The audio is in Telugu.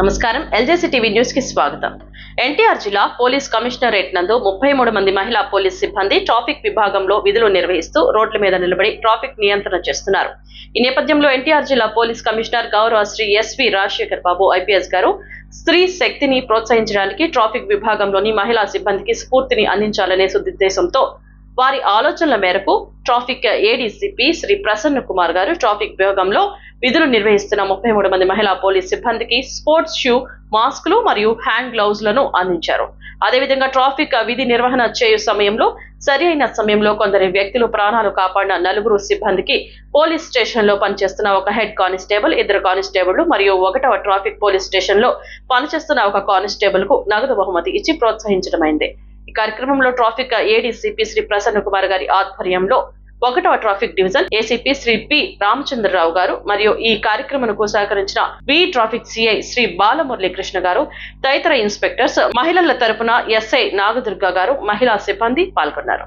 నమస్కారం ఎల్జేసీ టీవీ న్యూస్ కి స్వాగతం. ఎన్టీఆర్ జిల్లా పోలీస్ కమిషనరేట్ నందు 33 మంది మహిళా పోలీస్ సిబ్బంది ట్రాఫిక్ విభాగంలో విధులు నిర్వహిస్తూ రోడ్ల మీద నిలబడి ట్రాఫిక్ నియంత్రణ చేస్తున్నారు. ఈ నేపథ్యంలో ఎన్టీఆర్ జిల్లా పోలీస్ కమిషనర్ గౌరవ శ్రీ ఎస్వి రాజశేఖర్ బాబు ఐపీఎస్ గారు స్త్రీ శక్తిని ప్రోత్సహించడానికి ట్రాఫిక్ విభాగంలోని మహిళా సిబ్బందికి స్ఫూర్తిని అందించాలనే సదుద్దేశంతో వారి ఆలోచనల మేరకు ట్రాఫిక్ ఏడీసీపీ శ్రీ ప్రసన్న కుమార్ గారు ట్రాఫిక్ విభాగంలో విధులు నిర్వహిస్తున్న 33 మంది మహిళా పోలీస్ సిబ్బందికి స్పోర్ట్స్ షూ, మాస్కులు మరియు హ్యాండ్ గ్లౌజ్ లను అందించారు. అదేవిధంగా ట్రాఫిక్ విధి నిర్వహణ చేయు సమయంలో సరి అయిన సమయంలో కొందరి వ్యక్తులు ప్రాణాలు కాపాడిన 4 సిబ్బందికి పోలీస్ స్టేషన్ లో పనిచేస్తున్న ఒక హెడ్ కానిస్టేబుల్, 2 కానిస్టేబుళ్లు మరియు 1వ ట్రాఫిక్ పోలీస్ స్టేషన్ లో పనిచేస్తున్న ఒక కానిస్టేబుల్ కు నగదు బహుమతి ఇచ్చి ప్రోత్సహించడమైంది. ఈ కార్యక్రమంలో ట్రాఫిక్ ఏడీసీపీ శ్రీ ప్రసన్న కుమార్ గారి ఆధ్వర్యంలో 1వ traffic division ACP Shri P Ramachandrarao గారు మరియు ఈ కార్యక్రమంకు సహకరించిన B traffic CI Shri Balamuralikrishna గారు, తదితర ఇన్స్పెక్టర్స్, మహిళల తరపున ఎస్ఐ నాగదుర్గ గారు, మహిళా సిబ్బంది పాల్గొన్నారు.